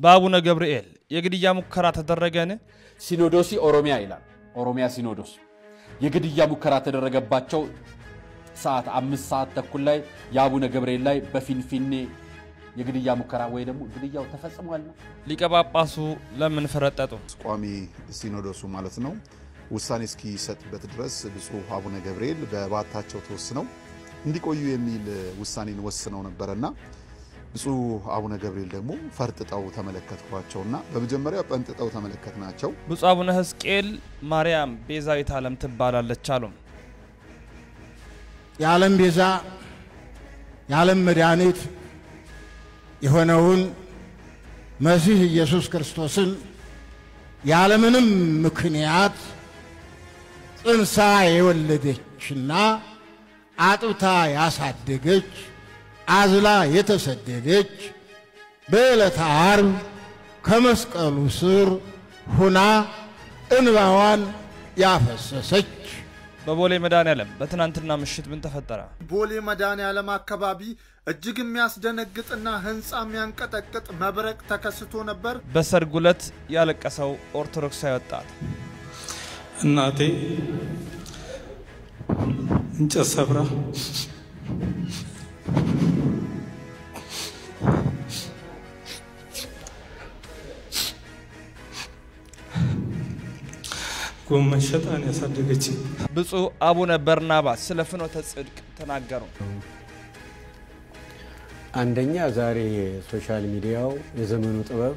በአቡነ ገብርኤል የግድያ ሙከራ ተደረገን ሲኖዶሲ ኦሮሚያ ይላል ኦሮሚያ ሲኖዶስ የግድያ ሙከራ ተደረገባቸው ሰዓት 5 ሰዓት ተኩል ላይ የአቡነ ገብርኤል ላይ በፊንፊኔ የግድያ ሙከራ ወይ ደግሞ ግድያው ተፈጽሟል ነው ሊቀ ጳጳሱ ለምን ፈረጠጡ ቋሚ ሲኖዶሱ ማለት ነው ውሳኔ እስኪሰጥበት ድረስ ብፁዕ አቡነ ገብርኤል በባታቸው ተወስነው እንዲቆዩ የሚል ውሳኔን ወስነው ነበርና ብፁዕ አቡነ ገብርኤል ደግሞ ፈርጥጠው ተመለከትኳቸውና በመጀመሪያ ፈንጥጠው ተመለከትናቸው ብፁዕ አቡነ ሕዝቅኤል ማርያም ቤዛዊት ዓለም ትባላለች አሉ የዓለም ቤዛ የዓለም መድኃኒት የሆነውን መሲህ ኢየሱስ ክርስቶስን የዓለምንም ምክንያት ጽንሳ የወለደችና አጥብታ ያሳደገች አዝላ የተሰደደች በዕለተ ዓርብ ከመስቀሉ ስር ሆና እንባዋን ያፈሰሰች በቦሌ መድኃኔዓለም በትናንትና ምሽት ምን ተፈጠረ ቦሌ መድኃኔዓለም አካባቢ እጅግ የሚያስደነግጥና ህንጻ የሚያንቀጠቅጥ መብረቅ ተከስቶ ነበር በሰርጉ ዕለት ያለቀሰው ኦርቶዶክሳዊ ወጣት እናቴ እንጨት ሰብራ ጎመን ሸጣን ያሳደገች ብፁዕ አቡነ በርናባስ ስለ ፍኖተ ጽድቅ ተናገሩ አንደኛ ዛሬ ሶሻል ሚዲያው የዘመኑ ጥበብ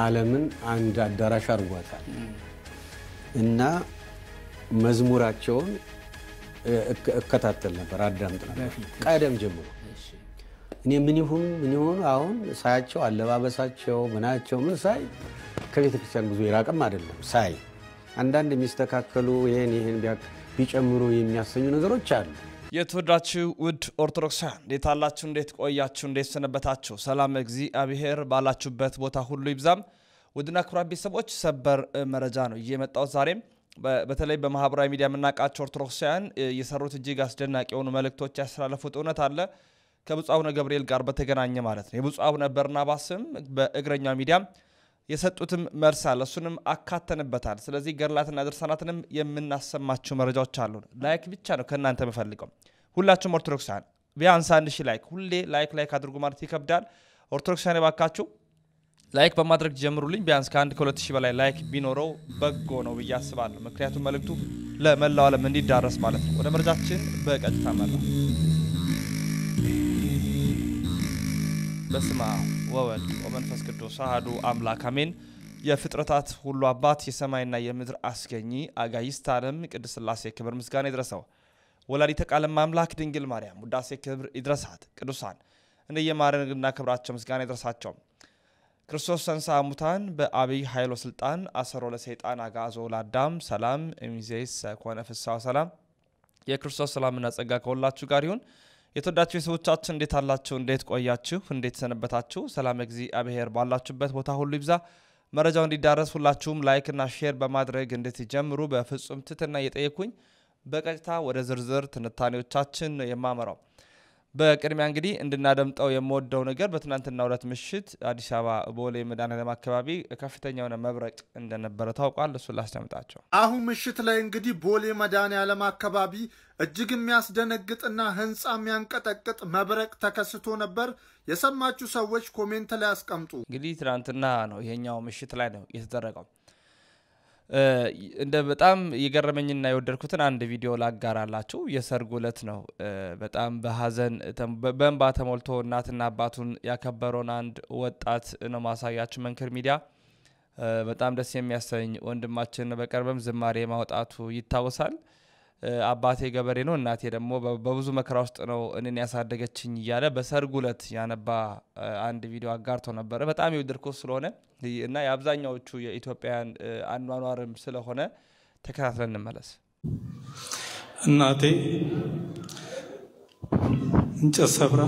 ዓለምን አንድ አዳራሽ አርጓታል እና መዝሙራቸውን እከታተል ነበር አዳምጥ ነበር ቀደም ጀምሮ እኔ ምን ይሁን አሁን ሳያቸው አለባበሳቸው ምናቸው ምን ሳይ ከቤተ ክርስቲያን ብዙ ይራቀም አይደለም ሳይ አንዳንድ የሚስተካከሉ ይሄን ቢጨምሩ የሚያሰኙ ነገሮች አሉ የተወዳችሁ ውድ ኦርቶዶክሳውያን እንዴት አላችሁ እንዴት ቆያችሁ እንዴት ሰነበታችሁ ሰላም እግዚአብሔር ባላችሁበት ቦታ ሁሉ ይብዛም ውድና ክቡራን ቤተሰቦች ሰበር መረጃ ነው እየመጣው ዛሬም በተለይ በማህበራዊ ሚዲያ የምናውቃቸው ኦርቶዶክሳውያን የሰሩት እጅግ አስደናቂ የሆኑ መልእክቶች ያስተላለፉት እውነት አለ ከብፁዕ አቡነ ገብርኤል ጋር በተገናኘ ማለት ነው የብፁዕ አቡነ በርናባስም በእግረኛው ሚዲያ የሰጡትም መልስ አለ እሱንም አካተንበታል ስለዚህ ገድላትና ድርሳናትንም የምናሰማችሁ መረጃዎች አሉ ላይክ ብቻ ነው ከእናንተ መፈልገው ሁላችሁም ኦርቶዶክሳውያን ቢያንስ 1000 ላይክ ሁሌ ላይክ አድርጉ ማለት ይከብዳል ኦርቶዶክሳውያን ባካችሁ ላይክ በማድረግ ጀምሩልኝ ቢያንስ ከ1-2000 በላይ ላይክ ቢኖረው በጎ ነው በያስባለሁ ምክንያቱም መልእክቱ ለመላው ዓለም እንዲዳረስ ማለት ነው ወደ መረጃችን በቀጥታ መራ በስመ አብ ወወልድ ወመንፈስ ቅዱስ አሐዱ አምላክ አሜን የፍጥረታት ሁሉ አባት የሰማይና የምድር አስገኚ አጋዕዝተ ዓለም ቅድስት ሥላሴ ክብር ምስጋና ይድረሰው ወላዲተ ቃል አምላክ ድንግል ማርያም ውዳሴ ክብር ይድረሳት ቅዱሳን እንደየማረግና ክብራቸው ምስጋና ይድረሳቸው ክርስቶስ ተንሥአ እሙታን በአብይ ኃይሎ ስልጣን አሰሮ ለሰይጣን አጋዞ ለአዳም ሰላም እምይእዜሰ ኮነ ፍስሐ ወሰላም የክርስቶስ ሰላምና ጸጋ ከሁላችሁ ጋር ይሁን የተወዳችሁ የሰዎቻችን እንዴት አላችሁ እንዴት ቆያችሁ እንዴት ሰነበታችሁ ሰላም እግዚአብሔር ባላችሁበት ቦታ ሁሉ ይብዛ መረጃው እንዲዳረስ ሁላችሁም ላይክ እና ሼር በማድረግ እንድትጀምሩ በፍጹም ትህትና እየጠየኩኝ በቀጥታ ወደ ዝርዝር ትንታኔዎቻችን የማመራው በቅድሚያ እንግዲህ እንድናደምጠው የምወደው ነገር በትናንትናው ዕለት ምሽት አዲስ አበባ ቦሌ መድኃኔዓለም አካባቢ ከፍተኛ የሆነ መብረቅ እንደነበረ ታውቋል እሱን ላስደምጣቸው አሁን ምሽት ላይ እንግዲህ ቦሌ መድኃኔዓለም አካባቢ እጅግ የሚያስደነግጥና ህንጻ የሚያንቀጠቅጥ መብረቅ ተከስቶ ነበር የሰማችሁ ሰዎች ኮሜንት ላይ አስቀምጡ እንግዲህ ትናንትና ነው ይሄኛው ምሽት ላይ ነው የተደረገው እንደ በጣም የገረመኝና የወደድኩትን አንድ ቪዲዮ ላጋራላችሁ የሰርጉ ዕለት ነው በጣም በሐዘን በእንባ ተሞልቶ እናትና አባቱን ያከበረውን አንድ ወጣት ነው ማሳያችሁ መንክር ሚዲያ በጣም ደስ የሚያሰኝ ወንድማችን በቀርበም ዝማሬ ማውጣቱ ይታወሳል አባቴ ገበሬ ነው እናቴ ደግሞ በብዙ መከራ ውስጥ ነው እኔን ያሳደገችኝ ይያለ በሰርጉ ዕለት ያነባ አንድ ቪዲዮ አጋርቶ ነበር በጣም የወደድኩት ስለሆነ እና የአብዛኛዎቹ የኢትዮጵያን አኗኗርም ስለሆነ ተከታትለን እንመለስ እናቴ እንጨት ሰብራ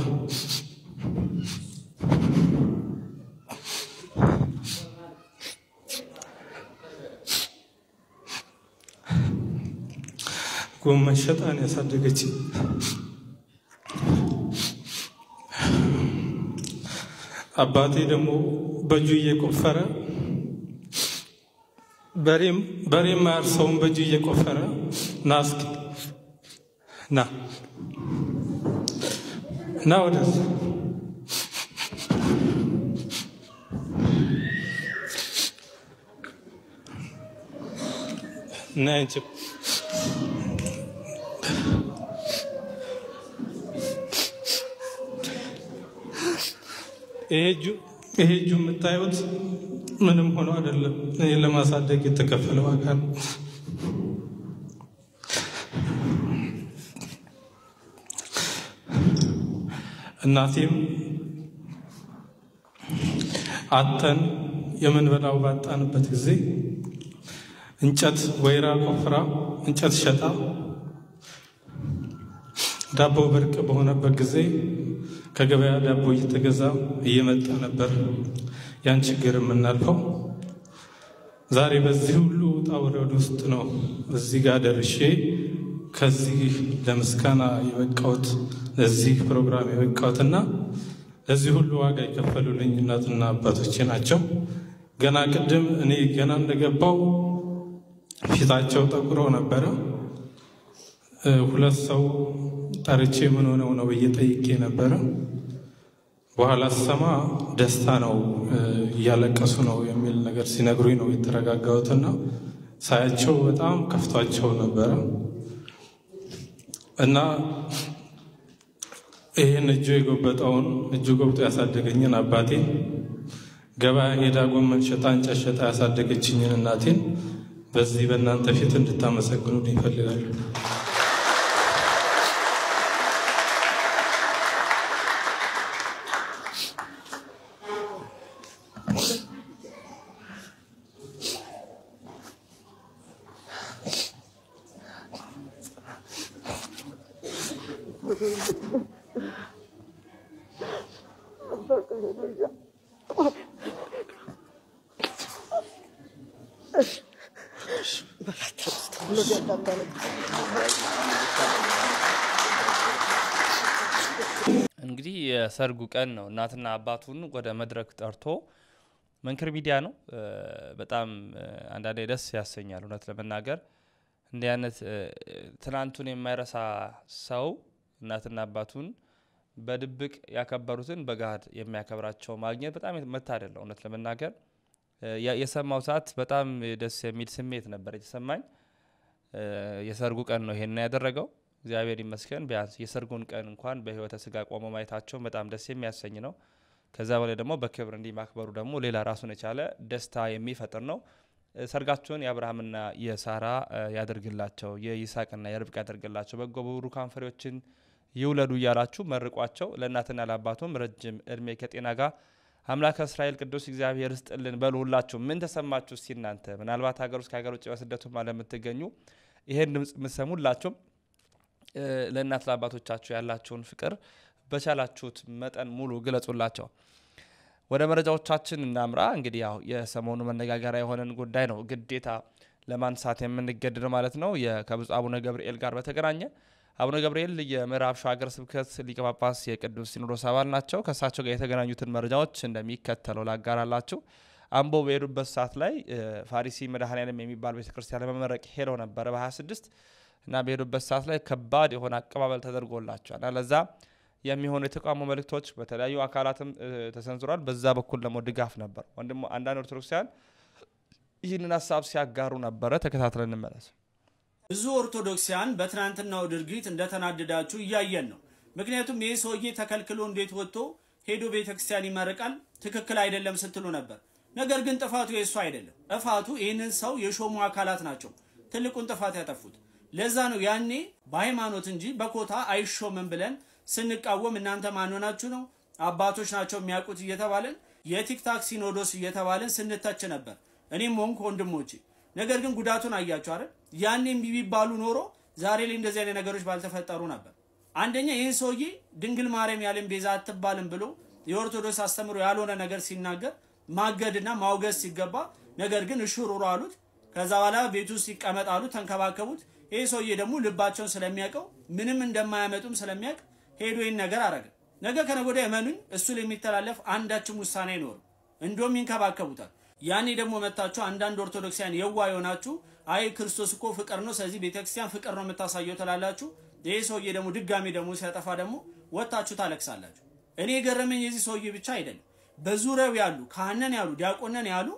ጎመን ሸጣን ያሳደገች አባቴ ደግሞ በእጁ እየቆፈረ በሬም ማያርሰውን በእጁ እየቆፈረ ና እስኪ ና ወደዚህ ና እንጂ ይሄ እጁ የምታዩት ምንም ሆኖ አይደለም። እኔ ለማሳደግ የተከፈለ ዋጋ ነው። እናቴም አጠን የምንበላው ባጣንበት ጊዜ እንጨት ወይራ ቆፍራ እንጨት ሸጣ ዳቦ ብርቅ በሆነበት ጊዜ ከገበያ ዳቦ እየተገዛ እየመጣ ነበር ያን ችግር የምናልፈው። ዛሬ በዚህ ሁሉ ውጣ ውረድ ውስጥ ነው እዚህ ጋር ደርሼ ከዚህ ለምስጋና የበቃሁት ለዚህ ፕሮግራም የበቃሁትና ለዚህ ሁሉ ዋጋ የከፈሉልኝ እናትና አባቶቼ ናቸው። ገና ቅድም እኔ ገና እንደገባው ፊታቸው ጠቁሮ ነበረ። ሁለት ሰው ጠርቼ ምን ሆነው ነው ብዬ ጠይቄ ነበረ። በኋላ ሰማ ደስታ ነው እያለቀሱ ነው የሚል ነገር ሲነግሩኝ ነው የተረጋጋሁትና ሳያቸው በጣም ከፍቷቸው ነበረ እና ይሄን እጁ የጎበጠውን እጁ ጎብጦ ያሳደገኝን አባቴን ገበያ ሄዳ ጎመን ሸጣ እንጨት ሸጣ ያሳደገችኝን እናቴን በዚህ በእናንተ ፊት እንድታመሰግኑ ይፈልጋሉ። እንግዲህ የሰርጉ ቀን ነው። እናትና አባቱን ወደ መድረክ ጠርቶ መንክር ሚዲያ ነው። በጣም አንዳንዴ ደስ ያሰኛል። እውነት ለመናገር እንዲህ አይነት ትናንቱን የማይረሳ ሰው እናትና አባቱን በድብቅ ያከበሩትን በጋድ የሚያከብራቸው ማግኘት በጣም መታደል ነው። እውነት ለመናገር የሰማው ሰዓት በጣም ደስ የሚል ስሜት ነበር የተሰማኝ። የሰርጉ ቀን ነው ይሄን ያደረገው። እግዚአብሔር ይመስገን ቢያንስ የሰርጉን ቀን እንኳን በህይወተ ስጋ ቆሞ ማየታቸው በጣም ደስ የሚያሰኝ ነው። ከዛ በላይ ደግሞ በክብር እንዲማክበሩ ደግሞ ሌላ ራሱን የቻለ ደስታ የሚፈጥር ነው። ሰርጋቸውን የአብርሃምና የሳራ ያደርግላቸው፣ የይስሐቅና የርብቃ ያደርግላቸው፣ በጎ ቡሩካን ፍሬዎችን ይውለዱ እያላችሁ መርቋቸው። ለእናትና ለአባቱም ረጅም እድሜ ከጤና ጋር አምላከ እስራኤል ቅዱስ እግዚአብሔር ይስጥልን በሉ። ሁላችሁ ምን ተሰማችሁ እስቲ እናንተ? ምናልባት ሀገር ውስጥ ከሀገር ውጭ በስደቱም ለምትገኙ ይሄን ድምጽ የምትሰሙላችሁ ለእናት ለአባቶቻችሁ ያላችሁን ፍቅር በቻላችሁት መጠን ሙሉ ግለጹላቸው። ወደ መረጃዎቻችን እናምራ። እንግዲህ ያው የሰሞኑ መነጋገሪያ የሆነን ጉዳይ ነው ግዴታ ለማንሳት የምንገደደው ማለት ነው። ከብፁዕ አቡነ ገብርኤል ጋር በተገናኘ አቡነ ገብርኤል የምዕራብ ሸዋ ሀገረ ስብከት ሊቀ ጳጳስ የቅዱስ ሲኖዶስ አባል ናቸው። ከእሳቸው ጋር የተገናኙትን መረጃዎች እንደሚከተለው ላጋራላችሁ። አምቦ በሄዱበት ሰዓት ላይ ፋሪሲ መድኃኔዓለም የሚባል ቤተክርስቲያን ለመመረቅ ሄደው ነበረ በ26 እና በሄዱበት ሰዓት ላይ ከባድ የሆነ አቀባበል ተደርጎላቸዋል። ለዛ የሚሆኑ የተቃውሞ መልእክቶች በተለያዩ አካላትም ተሰንዝሯል። በዛ በኩል ደግሞ ድጋፍ ነበር። ወንድም አንዳንድ ኦርቶዶክሳውያን ይህንን ሐሳብ ሲያጋሩ ነበረ። ተከታትለን እንመለስ። ብዙ ኦርቶዶክሳውያን በትናንትናው ድርጊት እንደተናደዳችሁ እያየን ነው። ምክንያቱም ይህ ሰውዬ ተከልክሎ እንዴት ወጥቶ ሄዶ ቤተክርስቲያን ይመረቃል ትክክል አይደለም ስትሉ ነበር። ነገር ግን ጥፋቱ የሱ አይደለም። ጥፋቱ ይህንን ሰው የሾሙ አካላት ናቸው ትልቁን ጥፋት ያጠፉት። ለዛ ነው ያኔ በሃይማኖት እንጂ በኮታ አይሾምም ብለን ስንቃወም እናንተ ማን ሆናችሁ ነው አባቶች ናቸው የሚያውቁት እየተባለን የቲክታክ ሲኖዶስ እየተባለን ስንተች ነበር እኔም ሆንኩ ወንድሞቼ። ነገር ግን ጉዳቱን አያችሁ አይደል? ያኔም ቢባሉ ኖሮ ዛሬ ላይ እንደዚህ አይነት ነገሮች ባልተፈጠሩ ነበር። አንደኛ ይሄን ሰውዬ ድንግል ማርያም ያለም ቤዛ አትባልም ብሎ የኦርቶዶክስ አስተምሮ ያልሆነ ነገር ሲናገር ማገድና ማውገዝ ሲገባ ነገር ግን እሽሩሩ አሉት። ከዛ በኋላ ቤቱ ሲቀመጥ አሉት፣ ተንከባከቡት። ይሄ ሰውዬ ደግሞ ልባቸውን ስለሚያቀው ምንም እንደማያመጡም ስለሚያቅ ሄዶ ይሄን ነገር አረገ። ነገ ከነገ ወዲያ እመኑኝ እሱ ለሚተላለፍ አንዳችም ውሳኔ አይኖርም። እንደውም ይንከባከቡታል። ያኔ ደግሞ መጣችሁ አንዳንድ ኦርቶዶክሳውያን የዋ የሆናችሁ አይ ክርስቶስ እኮ ፍቅር ነው ስለዚህ ቤተክርስቲያን ፍቅር ነው የምታሳየው ተላላችሁ። ይሄ ሰውዬ ደግሞ ድጋሚ ደግሞ ሲያጠፋ ደግሞ ወጣችሁ ታለቅሳላችሁ። እኔ ገረመኝ የዚህ ሰውዬ ብቻ አይደለም በዙሪያው ያሉ ካህናን ያሉ ዲያቆናን ያሉ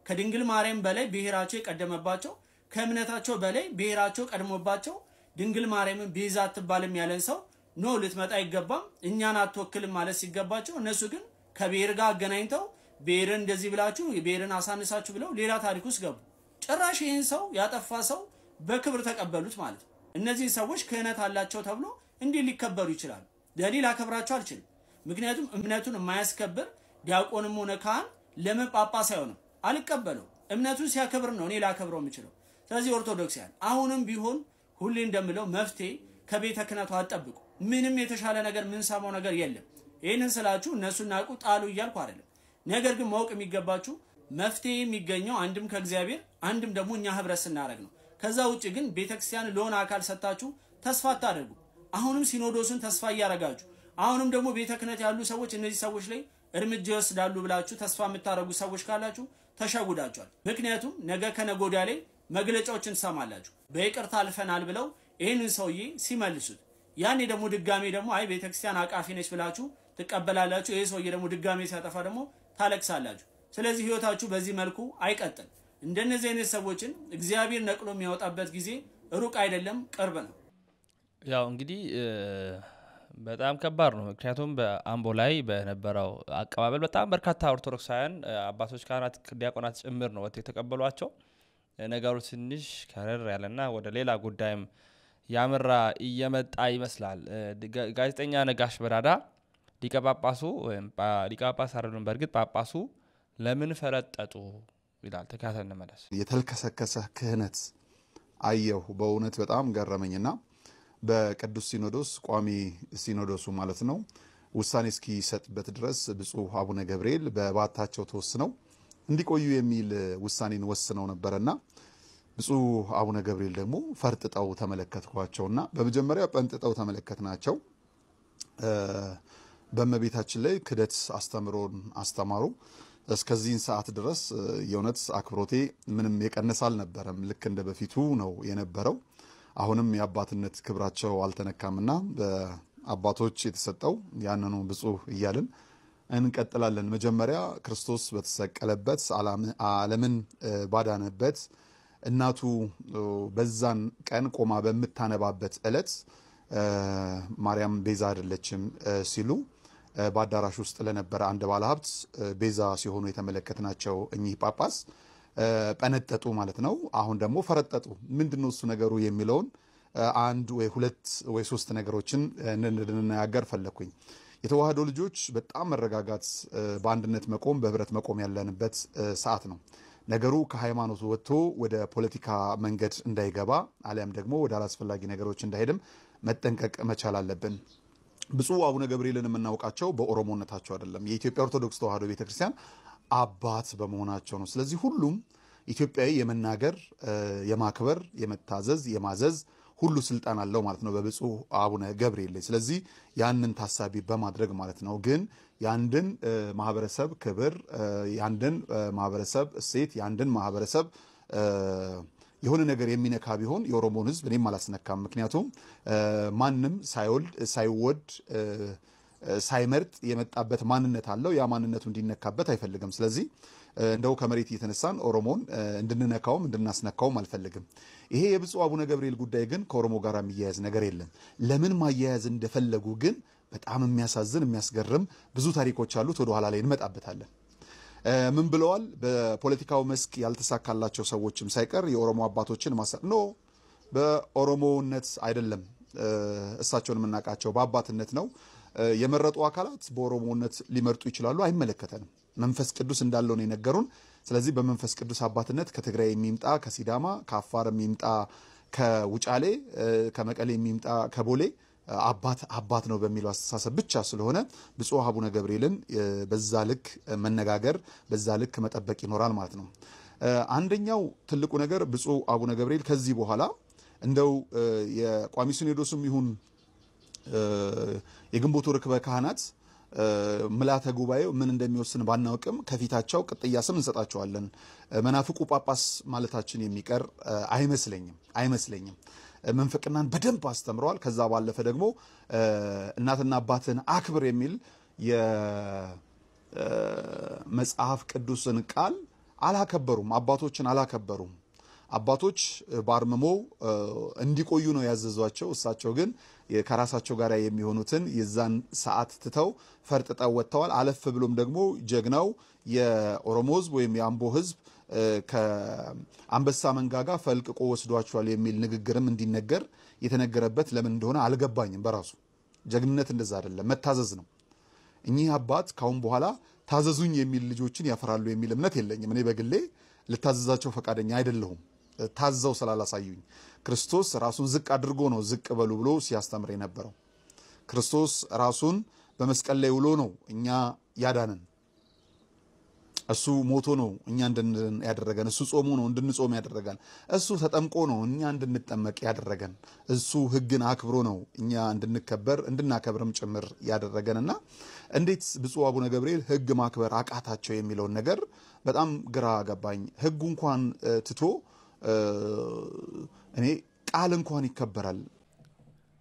ከድንግል ማርያም በላይ ብሔራቸው የቀደመባቸው ከእምነታቸው በላይ ብሔራቸው ቀድሞባቸው ድንግል ማርያምን ቤዛ አትባልም ያለን ሰው ኖ ልትመጣ አይገባም እኛን አትወክልም ማለት ሲገባቸው እነሱ ግን ከብሔር ጋር አገናኝተው ብሔርን እንደዚህ ብላችሁ ብሔርን አሳንሳችሁ ብለው ሌላ ታሪክ ውስጥ ገቡ። ጭራሽ ይህን ሰው ያጠፋ ሰው በክብር ተቀበሉት ማለት ነው። እነዚህ ሰዎች ክህነት አላቸው ተብሎ እንዲህ ሊከበሩ ይችላሉ። ለሌላ አከብራቸው አልችልም። ምክንያቱም እምነቱን የማያስከብር ዲያቆንም ሆነ ካህን ለምን ጳጳስ አይሆንም? አልቀበለው። እምነቱን ሲያከብር ነው እኔ ላከብረው የምችለው። ስለዚህ ኦርቶዶክሳውያን አሁንም ቢሆን ሁሌ እንደምለው መፍትሄ ከቤተ ክህነቱ አትጠብቁ። ምንም የተሻለ ነገር ምን ሰማው ነገር የለም። ይሄንን ስላችሁ እነሱን ናቁ ጣሉ እያልኩ አይደለም። ነገር ግን ማወቅ የሚገባችሁ መፍትሄ የሚገኘው አንድም ከእግዚአብሔር አንድም ደግሞ እኛ ህብረት ስናደርግ ነው። ከዛ ውጪ ግን ቤተክርስቲያን ለሆነ አካል ሰጣችሁ ተስፋ አታደርጉ። አሁንም ሲኖዶስን ተስፋ እያረጋችሁ አሁንም ደግሞ ቤተ ክህነት ያሉ ሰዎች እነዚህ ሰዎች ላይ እርምጃ ይወስዳሉ ብላችሁ ተስፋ የምታረጉ ሰዎች ካላችሁ ተሸጉዳችኋል። ምክንያቱም ነገ ከነጎዳ ላይ መግለጫዎችን ሰማላችሁ በይቅርታ አልፈናል ብለው ይሄንን ሰውዬ ሲመልሱት ያኔ ደግሞ ድጋሜ ደግሞ አይ ቤተክርስቲያን አቃፊ ነች ብላችሁ ተቀበላላችሁ። ይሄ ሰውዬ ደግሞ ድጋሜ ሲያጠፋ ደግሞ ታለቅሳላችሁ። ስለዚህ ህይወታችሁ በዚህ መልኩ አይቀጥል። እንደነዚህ አይነት ሰዎችን እግዚአብሔር ነቅሎ የሚያወጣበት ጊዜ ሩቅ አይደለም ቅርብ ነው። ያው እንግዲህ በጣም ከባድ ነው። ምክንያቱም በአምቦ ላይ በነበረው አቀባበል በጣም በርካታ ኦርቶዶክሳውያን አባቶች ካህናት ዲያቆናት ጭምር ነው ወጥ የተቀበሏቸው። ነገሩ ትንሽ ከረር ያለና ወደ ሌላ ጉዳይም ያመራ እየመጣ ይመስላል። ጋዜጠኛ ነጋሽ በራዳ ሊቀ ጳጳሱ ወይም ሊቀ ጳጳስ አይደሉም በርግጥ ጳጳሱ ለምን ፈረጠጡ ይላል። ተካተን መለስ የተልከሰከሰ ክህነት አየሁ በእውነት በጣም ገረመኝና በቅዱስ ሲኖዶስ ቋሚ ሲኖዶሱ ማለት ነው ውሳኔ እስኪሰጥበት ድረስ ብፁዕ አቡነ ገብርኤል በባታቸው ተወስነው እንዲቆዩ የሚል ውሳኔን ወስነው ነበርና ብፁዕ አቡነ ገብርኤል ደግሞ ፈርጥጠው ተመለከትኳቸውና በመጀመሪያ ጠንጥጠው ተመለከትናቸው። በመቤታችን ላይ ክደት አስተምሮን አስተማሩ። እስከዚህን ሰዓት ድረስ የእውነት አክብሮቴ ምንም የቀነሰ አልነበረም። ልክ እንደ በፊቱ ነው የነበረው። አሁንም የአባትነት ክብራቸው አልተነካምና በአባቶች የተሰጠው ያንኑ ብፁዕ እያልን እንቀጥላለን። መጀመሪያ ክርስቶስ በተሰቀለበት ዓለምን ባዳነበት እናቱ በዛን ቀን ቆማ በመታነባበት ዕለት ማርያም ቤዛ አይደለችም ሲሉ በአዳራሽ ውስጥ ለነበረ አንድ ባለሀብት ቤዛ ሲሆኑ የተመለከትናቸው እኚህ ጳጳስ ጠነጠጡ ማለት ነው። አሁን ደግሞ ፈረጠጡ። ምንድነው እሱ ነገሩ የሚለውን አንድ ወይ ሁለት ወይ ሶስት ነገሮችን እንድንናገር ፈለኩኝ። የተዋህዶ ልጆች በጣም መረጋጋት በአንድነት መቆም በህብረት መቆም ያለንበት ሰዓት ነው። ነገሩ ከሃይማኖቱ ወጥቶ ወደ ፖለቲካ መንገድ እንዳይገባ አሊያም ደግሞ ወደ አላስፈላጊ ነገሮች እንዳይሄድም መጠንቀቅ መቻል አለብን። ብፁዕ አቡነ ገብርኤልን የምናውቃቸው በኦሮሞነታቸው አይደለም። የኢትዮጵያ ኦርቶዶክስ ተዋህዶ ቤተክርስቲያን አባት በመሆናቸው ነው። ስለዚህ ሁሉም ኢትዮጵያዊ የመናገር የማክበር የመታዘዝ የማዘዝ ሁሉ ስልጣን አለው ማለት ነው በብፁዕ አቡነ ገብርኤል ላይ። ስለዚህ ያንን ታሳቢ በማድረግ ማለት ነው ግን ያንድን ማህበረሰብ ክብር ያንድን ማህበረሰብ እሴት ያንድን ማህበረሰብ የሆነ ነገር የሚነካ ቢሆን የኦሮሞን ህዝብ እኔም አላስነካም። ምክንያቱም ማንም ሳይወድ ሳይመርጥ የመጣበት ማንነት አለው። ያ ማንነቱ እንዲነካበት አይፈልግም። ስለዚህ እንደው ከመሬት እየተነሳን ኦሮሞን እንድንነካውም እንድናስነካውም አልፈልግም። ይሄ የብፁዕ አቡነ ገብርኤል ጉዳይ ግን ከኦሮሞ ጋር የሚያያዝ ነገር የለም። ለምን ማያያዝ እንደፈለጉ ግን በጣም የሚያሳዝን የሚያስገርም ብዙ ታሪኮች አሉት። ወደ ኋላ ላይ እንመጣበታለን። ምን ብለዋል? በፖለቲካው መስክ ያልተሳካላቸው ሰዎችም ሳይቀር የኦሮሞ አባቶችን ነው በኦሮሞነት አይደለም እሳቸውን የምናውቃቸው በአባትነት ነው። የመረጡ አካላት በኦሮሞነት ሊመርጡ ይችላሉ፣ አይመለከተንም። መንፈስ ቅዱስ እንዳለው ነው የነገሩን። ስለዚህ በመንፈስ ቅዱስ አባትነት ከትግራይ የሚምጣ ከሲዳማ ከአፋር የሚምጣ ከውጫሌ ከመቀሌ የሚምጣ ከቦሌ አባት ነው በሚለው አስተሳሰብ ብቻ ስለሆነ ብፁዕ አቡነ ገብርኤልን በዛ ልክ መነጋገር በዛ ልክ መጠበቅ ይኖራል ማለት ነው። አንደኛው ትልቁ ነገር ብፁዕ አቡነ ገብርኤል ከዚህ በኋላ እንደው የቋሚ ሲኖዶስም ይሁን የግንቦት ርክበ ካህናት ምላተ ጉባኤው ምን እንደሚወስን ባናውቅም ከፊታቸው ቅጥያ ስም እንሰጣቸዋለን። መናፍቁ ጳጳስ ማለታችን የሚቀር አይመስለኝም። መንፈቅናን በደንብ አስተምረዋል። ከዛ ባለፈ ደግሞ እናትና አባትን አክብር የሚል የመጽሐፍ ቅዱስን ቃል አላከበሩም። አባቶችን አላከበሩም። አባቶች ባርመሞ እንዲቆዩ ነው ያዘዟቸው። እሳቸው ግን ከራሳቸው ጋር የሚሆኑትን የዛን ሰዓት ትተው ፈርጥጠው ወጥተዋል። አለፍ ብሎም ደግሞ ጀግናው የኦሮሞ ህዝብ ወይም የአምቦ ህዝብ ከአንበሳ መንጋጋ ፈልቅቆ ወስዷቸዋል የሚል ንግግርም እንዲነገር የተነገረበት ለምን እንደሆነ አልገባኝም። በራሱ ጀግንነት እንደዛ አይደለም፣ መታዘዝ ነው። እኚህ አባት ካሁን በኋላ ታዘዙኝ የሚል ልጆችን ያፈራሉ የሚል እምነት የለኝም። እኔ በግሌ ልታዘዛቸው ፈቃደኛ አይደለሁም። ታዘው ስላላሳዩኝ ክርስቶስ ራሱን ዝቅ አድርጎ ነው ዝቅ በሉ ብሎ ሲያስተምር የነበረው። ክርስቶስ ራሱን በመስቀል ላይ ውሎ ነው እኛ ያዳነን። እሱ ሞቶ ነው እኛ እንድንድን ያደረገን። እሱ ጾሙ ነው እንድንጾም ያደረገን። እሱ ተጠምቆ ነው እኛ እንድንጠመቅ ያደረገን። እሱ ሕግን አክብሮ ነው እኛ እንድናከብርም ጭምር ያደረገንና እንዴት ብፁዕ አቡነ ገብርኤል ሕግ ማክበር አቃታቸው የሚለውን ነገር በጣም ግራ ገባኝ። ሕጉ እንኳን ትቶ እኔ ቃል እንኳን ይከበራል።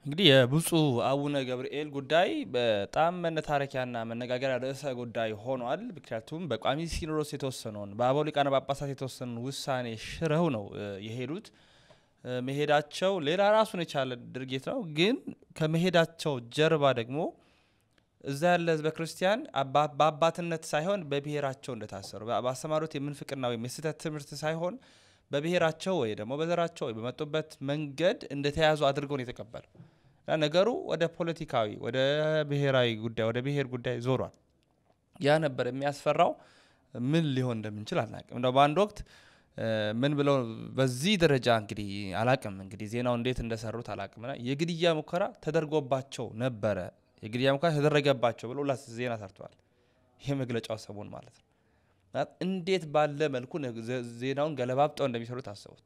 እንግዲህ የብፁዕ አቡነ ገብርኤል ጉዳይ በጣም መነታረኪያና መነጋገሪያ ርዕሰ ጉዳይ ሆኗል። ምክንያቱም በቋሚ ሲኖዶስ የተወሰነውን በአበው ሊቃነ ጳጳሳት የተወሰነውን ውሳኔ ሽረው ነው የሄዱት። መሄዳቸው ሌላ ራሱን የቻለ ድርጊት ነው። ግን ከመሄዳቸው ጀርባ ደግሞ እዛ ያለ ህዝበ ክርስቲያን በአባትነት ሳይሆን በብሔራቸው እንደታሰሩ ባስተማሩት የምንፍቅና ወይም የስህተት ትምህርት ሳይሆን በብሔራቸው ወይ ደግሞ በዘራቸው ወይ በመጡበት መንገድ እንደተያዙ አድርገው ነው የተቀበሉ። ነገሩ ወደ ፖለቲካዊ ወደ ብሔራዊ ጉዳይ ወደ ብሔር ጉዳይ ዞሯል። ያ ነበር የሚያስፈራው። ምን ሊሆን እንደምንችል አላቅም። እንደው በአንድ ወቅት ምን ብለው በዚህ ደረጃ እንግዲህ አላቅም እንግዲህ ዜናው እንዴት እንደሰሩት አላቅምና የግድያ ሙከራ ተደርጎባቸው ነበረ የግድያ ሙከራ ተደረገባቸው ብለው ዜና ሰርተዋል። ይሄ መግለጫው ሰሞን ማለት ነው። እንዴት ባለ መልኩ ዜናውን ገለባብጠው እንደሚሰሩት አሰቡት።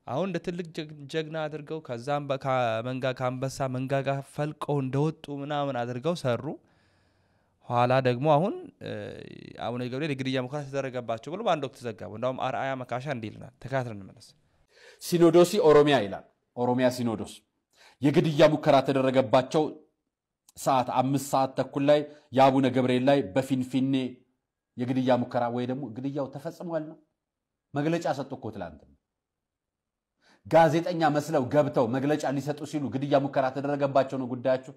አሁን እንደ ትልቅ ጀግና አድርገው ከዛም ከአንበሳ መንጋጋ ፈልቀው እንደወጡ ምናምን አድርገው ሰሩ። ኋላ ደግሞ አሁን አቡነ ገብርኤል የግድያ ሙከራ ተደረገባቸው ብሎ በአንድ ወቅት ተዘጋቡ። እንደውም አርአያ መካሻ እንዲልናል ተካትረን እንመለስ። ሲኖዶሲ ኦሮሚያ ይላል። ኦሮሚያ ሲኖዶስ የግድያ ሙከራ ተደረገባቸው ሰዓት 5 ሰዓት ተኩል ላይ የአቡነ ገብርኤል ላይ በፊንፊኔ የግድያ ሙከራ ወይ ደግሞ ግድያው ተፈጽሟል ነው መግለጫ ሰጡ እኮ ትላንት። ጋዜጠኛ መስለው ገብተው መግለጫ ሊሰጡ ሲሉ ግድያ ሙከራ ተደረገባቸው ነው ጉዳያቸው።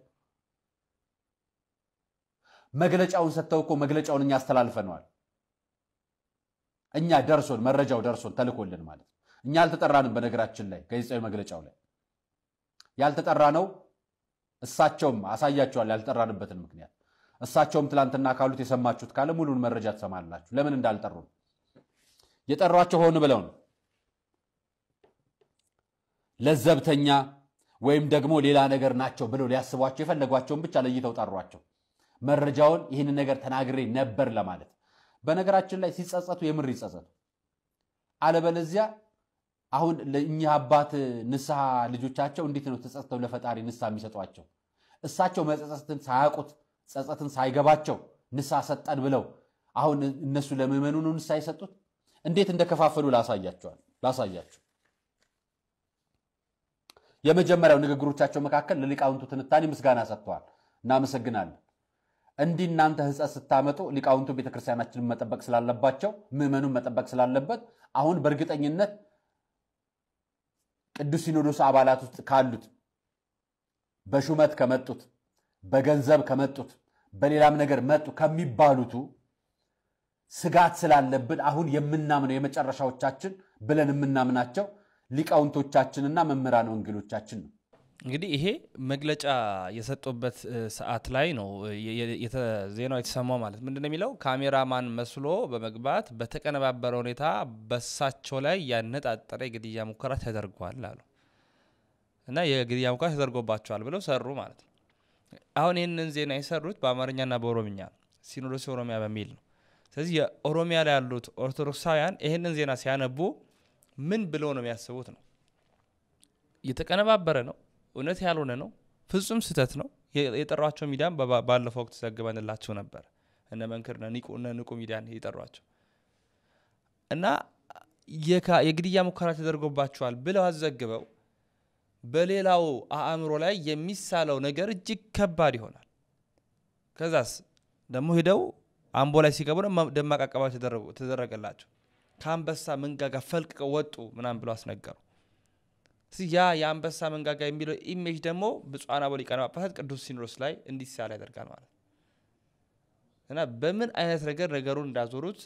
መግለጫውን ሰጥተው እኮ መግለጫውን እኛ አስተላልፈናል። እኛ ደርሶን መረጃው ደርሶን ተልኮልን ማለት እኛ አልተጠራንም። በነገራችን ላይ ጋዜጣዊ መግለጫው ላይ ያልተጠራ ነው። እሳቸውም አሳያቸዋል ያልተጠራንበትን ምክንያት። እሳቸውም ትላንትና ካሉት የሰማችሁት ካለ ሙሉን መረጃ ተሰማላችሁ። ለምን እንዳልጠሩ የጠሯቸው ሆነ ብለው ነው። ለዘብተኛ ወይም ደግሞ ሌላ ነገር ናቸው ብለው ሊያስቧቸው የፈለጓቸውን ብቻ ለይተው ጠሯቸው። መረጃውን ይህን ነገር ተናግሬ ነበር ለማለት። በነገራችን ላይ ሲጸጸቱ የምር ይጸጸቱ። አለበለዚያ አሁን ለእኛ አባት ንስሐ ልጆቻቸው እንዴት ነው ተጸጸተው ለፈጣሪ ንስሐ የሚሰጧቸው? እሳቸው መጸጸትን ሳያውቁት ጸጸትን ሳይገባቸው ንስሐ ሰጠን ብለው አሁን እነሱ ለምእመኑ ነው ንስሐ የሰጡት? እንዴት እንደከፋፈሉ ላሳያችሁ። የመጀመሪያው ንግግሮቻቸው መካከል ለሊቃውንቱ ትንታኔ ምስጋና ሰጥተዋል። እናመሰግናለን። እንዲህ እናንተ ሕጸት ስታመጡ ሊቃውንቱ ቤተክርስቲያናችንን መጠበቅ ስላለባቸው ምእመኑን መጠበቅ ስላለበት አሁን በእርግጠኝነት ቅዱስ ሲኖዶስ አባላት ውስጥ ካሉት በሹመት ከመጡት በገንዘብ ከመጡት በሌላም ነገር መጡ ከሚባሉቱ ስጋት ስላለብን አሁን የምናምነው የመጨረሻዎቻችን ብለን የምናምናቸው ሊቃውንቶቻችንና መምህራን ወንጌሎቻችን ነው። እንግዲህ ይሄ መግለጫ የሰጡበት ሰዓት ላይ ነው ዜናው የተሰማው ማለት ምንድነው የሚለው ካሜራማን መስሎ በመግባት በተቀነባበረ ሁኔታ በሳቸው ላይ ያነጣጠረ የግድያ ሙከራ ተደርጓል አሉ እና የግድያ ሙከራ ተደርጎባቸዋል ብለው ሰሩ ማለት ነው። አሁን ይህንን ዜና የሰሩት በአማርኛና በኦሮምኛ ሲኖዶስ ኦሮሚያ በሚል ነው። ስለዚህ የኦሮሚያ ላይ ያሉት ኦርቶዶክሳውያን ይህንን ዜና ሲያነቡ ምን ብለው ነው የሚያስቡት ነው? የተቀነባበረ ነው፣ እውነት ያልሆነ ነው፣ ፍጹም ስህተት ነው የጠሯቸው ሚዲያም ባለፈው ወቅት ዘግበንላችሁ ነበር እነ መንክርና ንቁ ሚዲያን የጠሯቸው እና የግድያ ሙከራ ተደርጎባቸዋል ብለው አዘግበው በሌላው አእምሮ ላይ የሚሳለው ነገር እጅግ ከባድ ይሆናል ከዛስ ደሞ ሄደው አምቦ ላይ ሲገቡ ደማቅ አቀባበል ተደረገላቸው ካንበሳ መንጋጋ ፈልቅቀው ወጡ ምናም ብለው አስነገሩ የአንበሳ መንጋጋ የሚለው ኢሜጅ ደግሞ ብፁዓን አበው ሊቃነ ጳጳሳት ቅዱስ ሲኖዶስ ላይ እንዲሳል ያደርጋል ማለት እና በምን አይነት ነገሩን እንዳዞሩት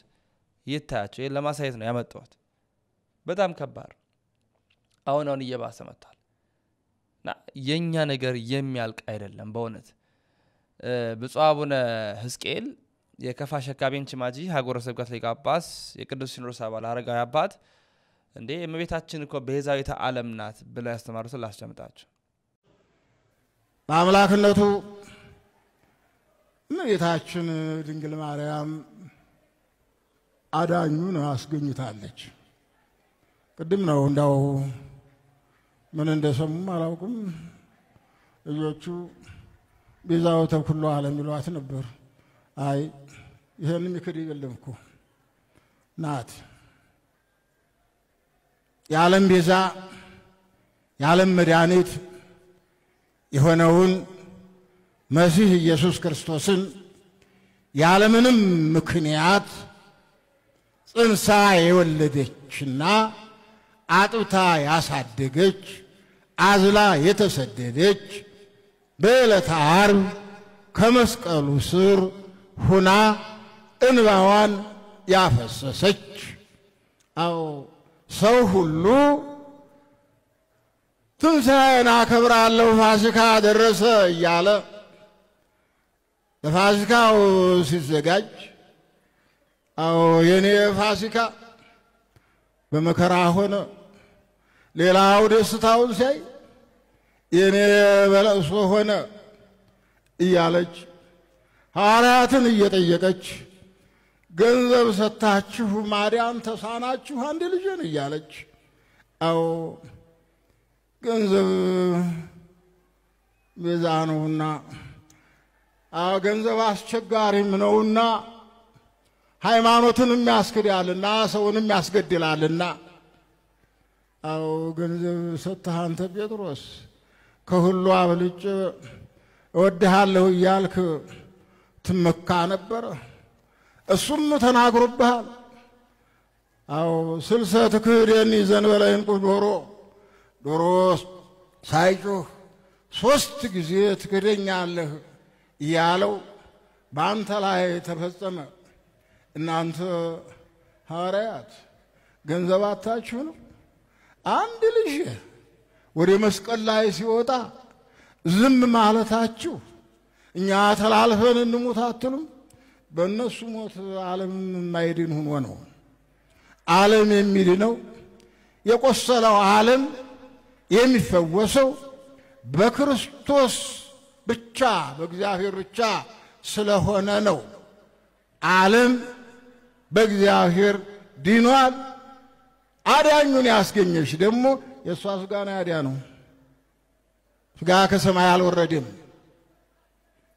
ይታያቸው ለማሳየት ነው ያመጣሁት በጣም ከባድ አሁን እየባሰ መጥቷል እና የኛ ነገር የሚያልቅ አይደለም በእውነት ብፁዕ አቡነ ሕዝቅኤል የከፋ ሸካቤን ችማጂ ሀገረ ስብከት ሊቀ ጳጳስ የቅዱስ ሲኖዶስ አባል አረጋዊ አባት እንዴ እመቤታችን እኮ ቤዛዊተ ዓለም ናት ብለው ያስተማሩትን ላስጨምጣቸው በአምላክነቱ እመቤታችን ድንግል ማርያም አዳኙን አስገኝታለች ቅድም ነው እንዳው ምን እንደሰሙ አላውቅም ልጆቹ ቤዛዊተ ኩሉ ዓለም ይሏት ነበር አይ ይሄንም ይክድ ይልምኩ ናት የዓለም ቤዛ የዓለም መድኃኒት የሆነውን መሲህ ኢየሱስ ክርስቶስን ያለምንም ምክንያት ጽንሳ የወለደችና አጥብታ ያሳደገች አዝላ የተሰደደች በዕለተ ዓርብ ከመስቀሉ ስር ሁና እንባዋን ያፈሰሰች አው ሰው ሁሉ ትንሣኤን አከብራለሁ ፋሲካ ደረሰ እያለ ለፋሲካው ሲዘጋጅ አው የኔ ፋሲካ በመከራ ሆነ ሌላው ደስታውን ሲያይ የኔ በለቅሶ ሆነ እያለች ሐዋርያትን እየጠየቀች ገንዘብ ሰጣችሁ ማርያም ተሳናችሁ አንድ ልጅን እያለች አው ገንዘብ ቤዛ ነውና ገንዘብ አስቸጋሪም ነውና ሃይማኖትንም ያስክዳልና ሰውንም ያስገድላልና አው ገንዘብ ሰጥተህ አንተ ጴጥሮስ ከሁሉ አብልጭ እወድሃለሁ እያልክ ትመካ ነበር እሱም ተናግሮብሃል አው ስልሰት ክህደኒ ዘንበለ እንቁ ዶሮ ሳይጮህ 3 ጊዜ ትክደኛለህ ያለው በአንተ ላይ ተፈጸመ እናንተ ሐዋርያት ገንዘብ አታችሁ ነው አንድ ልጅ ወደ መስቀል ላይ ሲወጣ ዝም ማለታችሁ እኛ ተላልፈን እንሞት አትሉም በእነሱ ሞት ዓለም የማይድን ሆኖ ነው ዓለም የሚድነው የቆሰለው ዓለም የሚፈወሰው በክርስቶስ ብቻ በእግዚአብሔር ብቻ ስለሆነ ነው ዓለም በእግዚአብሔር ድኗል አዳኙን ያስገኘሽ ደግሞ የሷ ስጋና ያዳነው ስጋ ከሰማይ አልወረደም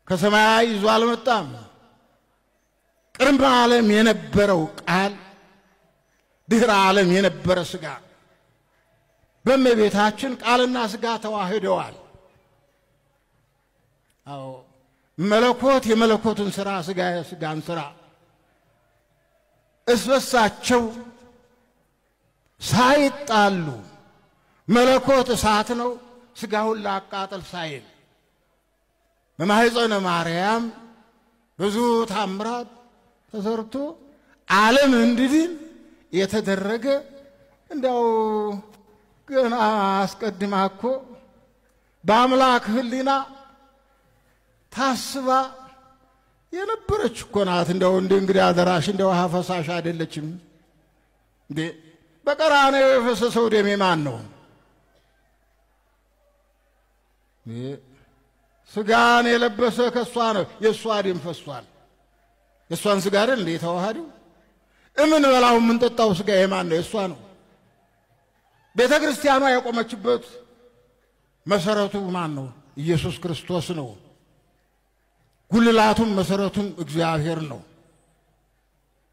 ከሰማይ ይዞ አልመጣም ቅድመ ዓለም የነበረው ቃል ድህረ ዓለም የነበረ ስጋ በእመቤታችን ቃልና ስጋ ተዋህደዋል አው መለኮት የመለኮትን ሥራ ስጋ የስጋን ሥራ እስበሳቸው ሳይጣሉ መለኮት እሳት ነው ስጋውን ላቃጠል ሳይል በማህፀነ ማርያም ብዙ ታምራት ተሰርቶ ዓለም እንድድን የተደረገ እንደው ገና አስቀድማ እኮ በአምላክ ህሊና ታስባ የነበረች እኮ ናት እንደው እንግዲህ አደራሽ እንደው ሀፈሳሽ አይደለችም እንዴ በቀራንዮ የፈሰሰው ደም ማን ነው ስጋን የለበሰ ከሷ ነው የሷ ደም ፈሷል የሷን ስጋ አይደል እንዴ ተዋሃደው እምን በላው ምን ጠጣው ስጋ የማን ነው የሷ ነው ቤተ ክርስቲያኗ የቆመችበት መሰረቱ ማን ነው ኢየሱስ ክርስቶስ ነው ጉልላቱም መሰረቱም እግዚአብሔር ነው።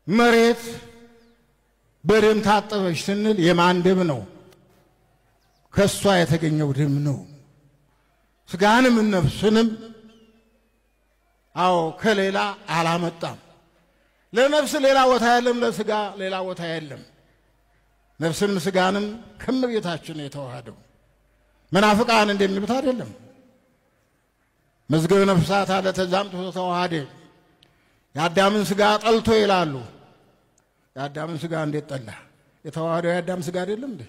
መሬት በደም ታጠበች ስንል የማን ደም ነው? ከሷ የተገኘው ደም ነው። ስጋንም ነፍስንም ከሌላ አላመጣም። ለነፍስ ሌላ ቦታ የለም፣ ለስጋ ሌላ ቦታ የለም። ነፍስንም ስጋንም ከመቤታችን የተዋሃደው መናፍቃን እንደሚሉት አይደለም። መዝገበ ነፍሳት አለ ተዛምቶ ተዋሃደ። የአዳምን ስጋ ጠልቶ ይላሉ። የአዳምን ስጋ እንዴት ጠላ? የተዋሃደው የአዳም ስጋ አይደለም እንዴ?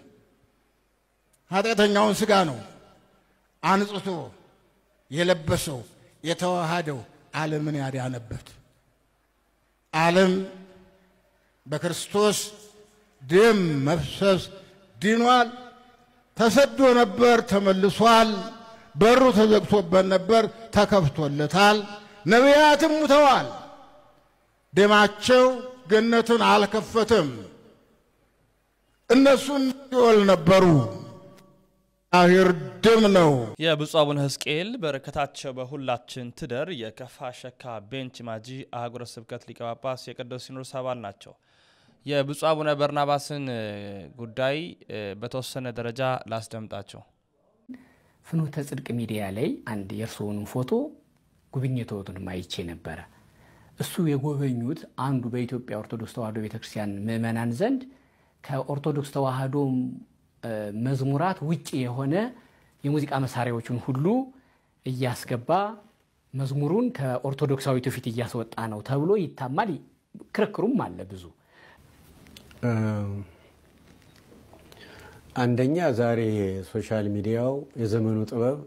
ኃጢአተኛውን ስጋ ነው አንጽቶ የለበሰው የተዋሃደው ዓለምን ያዳነበት። ዓለም በክርስቶስ ደም መፍሰስ ድኗል። ተሰዶ ነበር ተመልሷል። በሩ ተዘግቶበት ነበር ተከፍቶለታል። ነቢያትም ሙተዋል። ደማቸው ገነትን አልከፈተም። እነሱም ሲኦል ነበሩ። እግዚአብሔር ደም ነው። የብፁዕ አቡነ ሕዝቅኤል በረከታቸው በሁላችን ትደር። የከፋ ሸካ ቤንች ማጂ አህጉረ ስብከት ሊቀ ጳጳስ የቅዱስ ሲኖዶስ አባል ናቸው። የብፁዕ አቡነ በርናባስን ጉዳይ በተወሰነ ደረጃ ላስደምጣቸው። ፍኖተ ጽድቅ ሚዲያ ላይ አንድ የእርስዎን ፎቶ ጉብኝቶትን ማይቼ ነበረ። እሱ የጎበኙት አንዱ በኢትዮጵያ ኦርቶዶክስ ተዋሕዶ ቤተክርስቲያን ምዕመናን ዘንድ ከኦርቶዶክስ ተዋሕዶ መዝሙራት ውጪ የሆነ የሙዚቃ መሳሪያዎችን ሁሉ እያስገባ መዝሙሩን ከኦርቶዶክሳዊ ትውፊት እያስወጣ ነው ተብሎ ይታማል። ክርክሩም አለ ብዙ። አንደኛ ዛሬ ሶሻል ሚዲያው የዘመኑ ጥበብ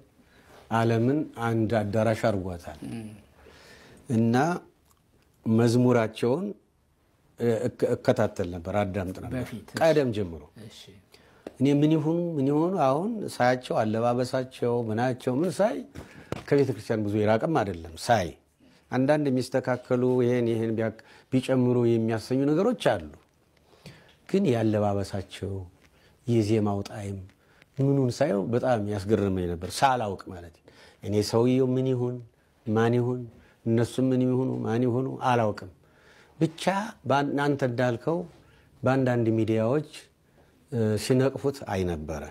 ዓለምን አንድ አዳራሽ አድርጓታል እና መዝሙራቸውን እከታተል ነበር፣ አዳምጥ ነበር ቀደም ጀምሮ። እኔ ምን ይሁኑ አሁን ሳያቸው አለባበሳቸው ምናቸው ምን ሳይ ከቤተ ክርስቲያን ብዙ ይራቅም አይደለም። ሳይ አንዳንድ የሚስተካከሉ ይሄን ቢጨምሩ የሚያሰኙ ነገሮች አሉ። ግን ያለባበሳቸው የዜማው ጣዕም ምኑን ሳይው በጣም ያስገርመኝ ነበር። ሳላውቅ ማለት እኔ ሰውየው ምን ይሁን ማን ይሁን እነሱ ምን ይሁኑ ማን ይሁኑ አላውቅም። ብቻ አንተ እንዳልከው በአንዳንድ ሚዲያዎች ሲነቅፉት አይነበረ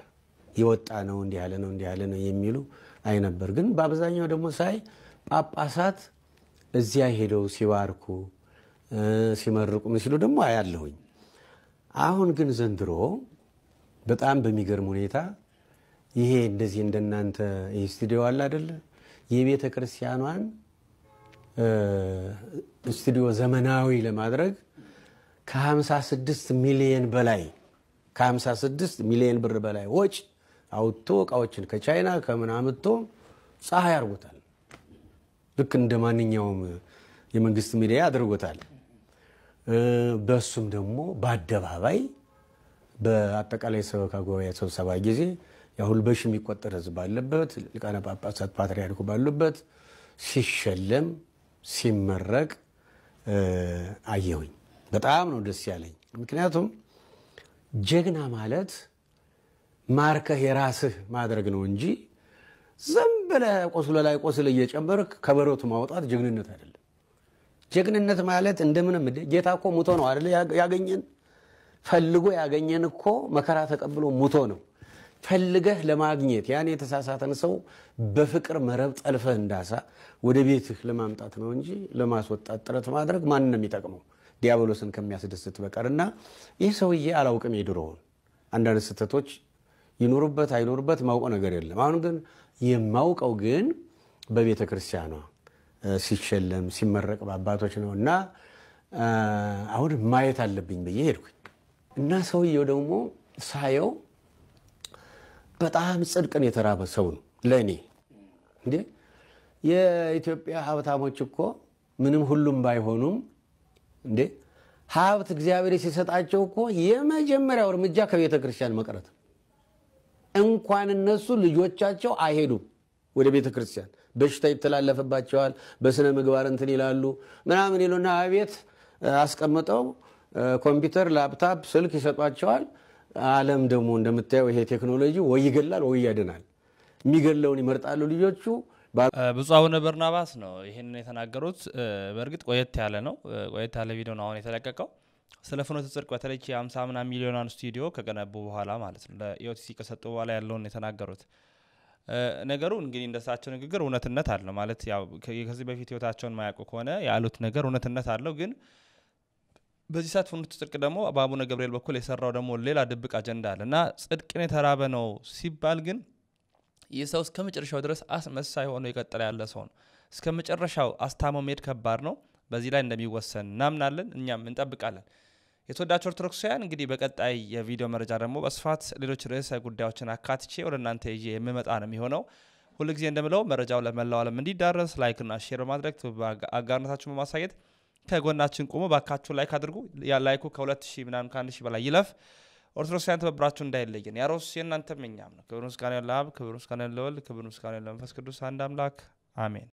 ይወጣ ነው እንዲህ ያለ ነው የሚሉ አይነበር። ግን በአብዛኛው ደግሞ ሳይ ጳጳሳት እዚያ ሄደው ሲባርኩ ሲመርቁ ሲሉ ደግሞ አያለሁኝ። አሁን ግን ዘንድሮ በጣም በሚገርም ሁኔታ ይሄ እንደዚህ እንደናንተ ስቱዲዮ አለ አይደለ? የቤተ ክርስቲያኗን ስቱዲዮ ዘመናዊ ለማድረግ ከ56 ሚሊዮን በላይ ከ56 ሚሊዮን ብር በላይ ወጪ አውጥቶ እቃዎችን ከቻይና ከምናምጥቶ ፀሐይ አርጎታል። ልክ እንደማንኛውም የመንግስት ሚዲያ አድርጎታል። በሱም ደግሞ በአደባባይ በአጠቃላይ ሰበካ ጉባኤ ስብሰባ ጊዜ ያሁን በሺ የሚቆጠር ህዝብ ባለበት ሊቃነ ጳጳሳት ፓትርያርኩ ባሉበት ሲሸለም ሲመረቅ አየሁኝ። በጣም ነው ደስ ያለኝ። ምክንያቱም ጀግና ማለት ማርከህ የራስህ ማድረግ ነው እንጂ ዝም ብለህ ቆስሎ ላይ ቆስል እየጨመርክ ከበሮቱ ማውጣት ጀግንነት አይደለም። ጀግንነት ማለት እንደምንም ጌታ እኮ ሙቶ ነው አይደል ያገኘን? ፈልጎ ያገኘን እኮ መከራ ተቀብሎ ሙቶ ነው። ፈልገህ ለማግኘት ያን የተሳሳተን ሰው በፍቅር መረብ ጠልፈህ እንዳሳ ወደ ቤትህ ለማምጣት ነው እንጂ ለማስወጣት ጥረት ማድረግ ማንንም የሚጠቅመው ዲያብሎስን ከሚያስደስት በቀርና ይህ ሰውዬ አላውቅም። የድሮውን አንዳንድ ስህተቶች ይኖሩበት አይኖሩበት ማውቀው ነገር የለም። አሁን ግን የማውቀው ግን በቤተ ክርስቲያኗ ሲሸለም ሲመረቅ በአባቶች ነውና አሁን ማየት አለብኝ ብዬ ሄድኩኝ እና ሰውየው ደግሞ ሳየው በጣም ጽድቅን የተራበ ሰው ነው ለኔ። እንዴ የኢትዮጵያ ሀብታሞች እኮ ምንም ሁሉም ባይሆኑም እንዴ ሀብት እግዚአብሔር ሲሰጣቸው እኮ የመጀመሪያው እርምጃ ከቤተ ክርስቲያን መቅረት። እንኳን እነሱ ልጆቻቸው አይሄዱም ወደ ቤተ ክርስቲያን፣ በሽታ ይተላለፍባቸዋል፣ በስነ ምግባር እንትን ይላሉ ምናምን ይሉና ቤት አስቀምጠው ኮምፒውተር ላፕታፕ ስልክ ይሰጧቸዋል። ዓለም ደግሞ እንደምታየው ይሄ ቴክኖሎጂ ወይ ይገላል ወይ ያድናል። የሚገለውን ይመርጣሉ ልጆቹ፣ ብፁዕ አቡነ በርናባስ ነው ይሄንን የተናገሩት። በእርግጥ ቆየት ያለ ነው፣ ቆየት ያለ ቪዲዮ ነው አሁን የተለቀቀው። ስለ ፍኖተ ጽድቅ በተለይ 50 ምናምን ሚሊዮን ስቱዲዮ ከገነቡ በኋላ ማለት ነው ለኢኦቲሲ ከሰጡ በኋላ ያለውን የተናገሩት ነገሩ እንግዲህ እንደሳቸው ንግግር እውነትነት አለው ማለት ያው ከዚህ በፊት ህይወታቸውን ማያውቁ ከሆነ ያሉት ነገር እውነትነት አለው። ግን በዚህ ሰዓት ፍኖተ ጽድቅ ደግሞ በአቡነ ገብርኤል በኩል የሰራው ደግሞ ሌላ ድብቅ አጀንዳ አለና ጽድቅን የተራበ ነው ሲባል ግን ይህ ሰው እስከ መጨረሻው ድረስ አስመሳይ ሆኖ የቀጠለ ያለ ሰው ነው። እስከ መጨረሻው አስታመው መሄድ ከባድ ነው። በዚህ ላይ እንደሚወሰን እናምናለን፣ እኛም እንጠብቃለን። የተወዳጁ ኦርቶዶክሳውያን እንግዲህ በቀጣይ የቪዲዮ መረጃ ደግሞ በስፋት ሌሎች ርዕሰ ጉዳዮችን አካትቼ ወደ እናንተ ይዤ የምመጣ ነው የሚሆነው። ሁልጊዜ እንደምለው መረጃው ለመላው ዓለም እንዲዳረስ ላይክና ሼር በማድረግ አጋርነታችሁን በማሳየት ከጎናችን ቆሙ። ባካችሁ ላይክ አድርጉ። ያ ላይኩ ከ2000 ምናምን ከ1000 በላይ ይለፍ። ኦርቶዶክሳውያን ተበብራችሁ እንዳይለየን። ያሮስ የእናንተም እኛም ነው። ክብር ምስጋና ለአብ፣ ክብር ምስጋና ለወልድ፣ ክብር ምስጋና ለመንፈስ ቅዱስ አንድ አምላክ አሜን።